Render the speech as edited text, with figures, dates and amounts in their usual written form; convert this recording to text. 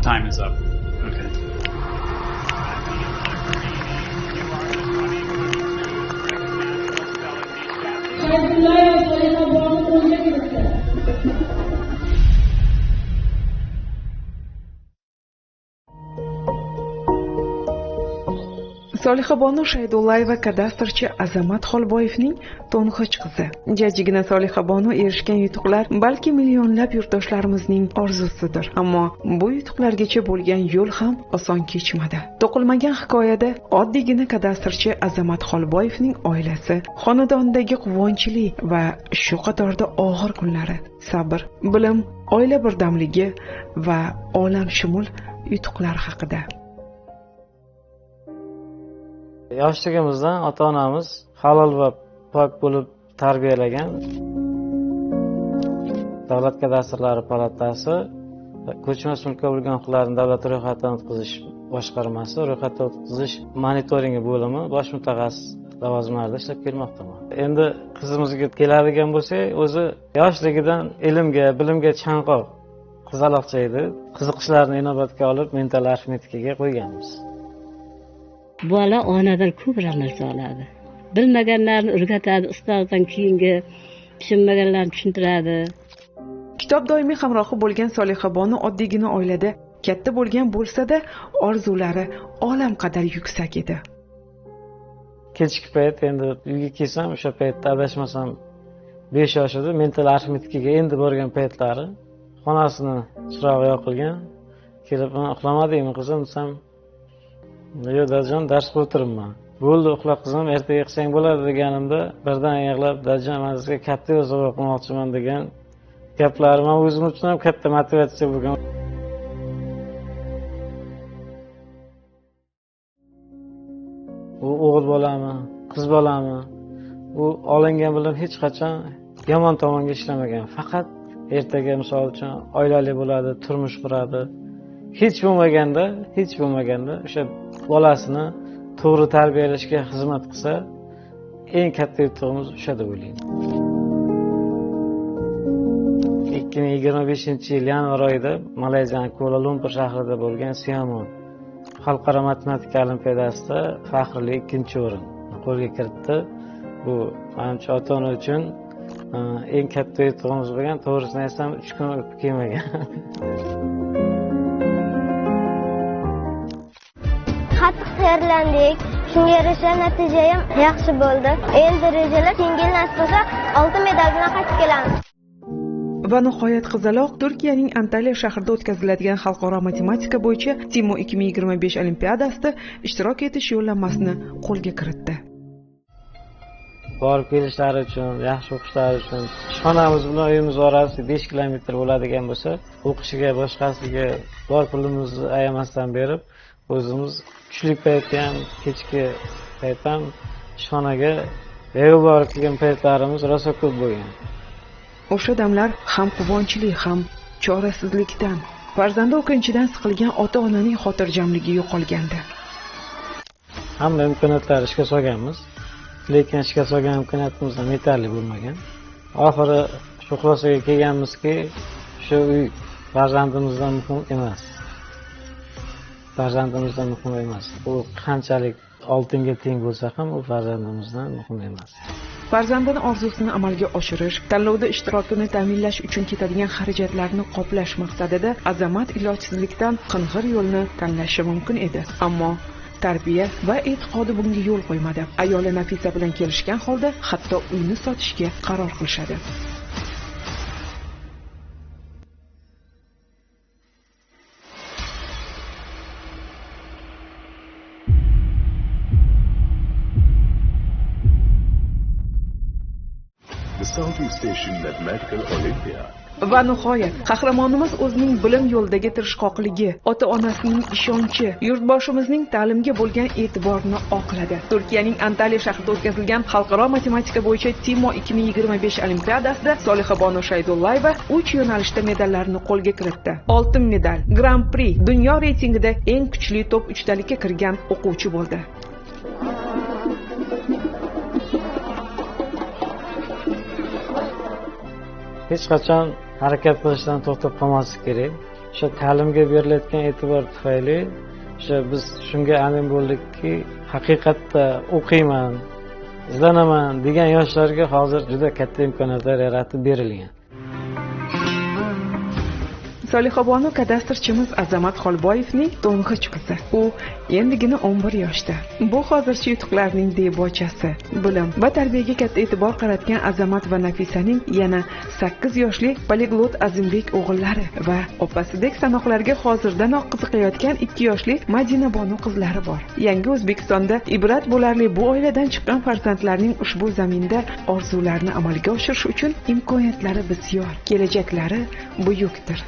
Time is up. Okay. Solixabonu Shaydullayeva kadastrchi Azamat Xolboyevning to'ng'ich qizi. Jajjigina Solixabonu erishgan yutuqlar balki millionlab yurtdoshlarimizning orzusidir. Ammo bu yutuqlargacha bo'lgan yo'l ham oson kechmadi. To'qilmagan hikoyada oddiygina kadastrchi Azamat Xolboyevning oilasi, xonadondagi quvonchli va shu qatorda og'ir kunlari, sabr, bilim, oila birdamligi va olamshumul yutuqlar haqida. Yoshligimizdan ota-onamiz halol va pok bo'lib tarbiyalagan. Davlat kadastrlari palatasi ko'chmas mulkka bo'lgan huquqlarni davlat ro'yxatidan o'tkazish boshqarmasi, ro'yxatdan o'tkazish monitoringi bo'limi bosh mutaxassis lavozimlarida ishlab kelmoqdaman. Endi qizimizga keladigan bo'lsak, o'zi yoshligidan ilmga, bilimga chanqoq qizaloqcha edi. Qiziqishlarini inobatga olib, mental arifmetikaga qo'yganmiz. Bola onadan ko'p narsa oladi. Bilmaganlarni o'rgatadi, ustozdan keyingi tushunmaganlarni tushuntiradi. Kitob doimiy hamrohi bo'lgan Solixabonu oddiygina oilada katta bo'lgan bo'lsa-da, orzulari olam qadar yuksak edi. Kechki payt endi uyga kelsam, o'sha paytda adashmasam 5 yosh edi, mental arifmetikaga endi borgan paytlari xonasini chirog'i yoqilgan. Kelib, "Uxlamadingmi qizim?" desam, "Yo'q, dadajon, dars qilib o'tiribman." "Bo'ldi, uxla qizim, ertaga qilsang bo'ladi" deganimda, birdan yig'lab, "Dadajon, men sizga katta yo'l qilmoqchiman" degan gaplari men o'zim uchun ham katta motivatsiya bo'lgan. U o'g'il bolami, qiz bolami, u olingan bilim hech qachon yomon tomonga ishlamagan. Faqat ertaga misol uchun oilali bo'ladi, turmush quradi. Hech bo'lmaganda o'sha bolasini to'g'ri tarbiyalashga xizmat qilsa, eng katta yutug'imiz o'sha deb o'ylayman. 2025-yil yanvar oyida Malayziyaning Kuala Lumpur shahrida bo'lgan Siamon xalqaro matematika olimpiadasida faxrli 2-o'rin qo'lga kiritdi. Bu menimcha ota-ona uchun eng katta yutug'imiz bo'lgan. To'g'risini aytsam, 3 kun o'tib kelmagan. Qattiq tayyorlandik. Shunga yarasha natija ham yaxshi bo'ldi. Endi rejalar yengil nasib bo'lsa, oltin medal bilan qaytib kelamiz. Va nihoyat qizaloq Turkiyaning Antalya shahrida o'tkaziladigan xalqaro matematika bo'yicha TIMO 2025 olimpiadasida ishtirok etish yo'llanmasini qo'lga kiritdi. Borib kelishlari uchun, yaxshi o'qishlari uchun, ishxonamiz bilan uyimiz orasi 5 kilometr bo'ladigan bo'lsa, o'qishiga, boshqasiga bor pulimizni ayamasdan berib, o'zimiz tushlik payti ham, kechki payt ham ishxonaga beva borib kelgan paytlarimiz rosa ko'p bo'lgan. O'sha damlar ham quvonchli, ham chorasizlikdan, farzandi o'kinchidan siqilgan ota-onaning xotirjamligi yo'qolgandi. Hamma imkoniyatlarni ishga solganmiz, lekin ishga solgan imkoniyatimiz ham yetarli bo'lmagan. Oxiri shu xulosaga kelganmizki, shu uy farzandimizdan muhim emas. Farzandimizdan muhim emas. U qanchalik oltinga teng bo'lsa ham, u farzandimizdan muhim emas. Farzandini orzusini amalga oshirish, tanlovda ishtirokini ta'minlash uchun ketadigan xarajatlarni qoplash maqsadida Azamat ilojsizlikdan qing'ir yo'lni tanlashi mumkin edi. Ammo tarbiya va e'tiqodi bunga yo'l qo'ymadi. Ayoli Nafisa bilan kelishgan holda hatto uyni sotishga qaror qilishadi. The Southeast Asian Mathematical Olympiad. Va nihoyat qahramonimiz o'zining bilim yo'lidagi tirishqoqligi, ota-onasining ishonchi, yurtboshimizning ta'limga bo'lgan e'tiborini oqladi. Turkiyaning Antalya shahrida o'tkazilgan xalqaro matematika bo'yicha TIMO 2025 olimpiadasida Solixabonu Shaydullayeva 3 yo'nalishda medallarni qo'lga kiritdi. Oltin medal, Grand Prix, dunyo reytingida eng kuchli top 3-dalikka kirgan o'quvchi bo'ldi. Hech qachon harakat qilishdan to'xtab qolmaslik kerak. o'sha ta'limga berilayotgan e'tibor tufayli o'sha biz shunga amin bo'ldikki, haqiqatda o'qiyman, izlanaman degan yoshlarga hozir juda katta imkoniyatlar yaratib berilgan. Solihabonu kadastrchimiz Azamat Xolboyevning to'ng'ich qizi. U endigina 11 yoshda. Bu hozircha yutuqlarning debochasi. Bilim va tarbiyaga katta e'tibor qaratgan Azamat va Nafisaning yana 8 yoshli poliglot Azimbek o'g'illari va opasidek sanoqlarga hozirdanoq qiziqayotgan 2 yoshli Madinabonu qizlari bor. Yangi O'zbekistonda ibrat bo'larli bu oiladan chiqqan farzandlarning ushbu zaminda orzularini amalga oshirish uchun imkoniyatlari bisyor, kelajaklari buyukdir.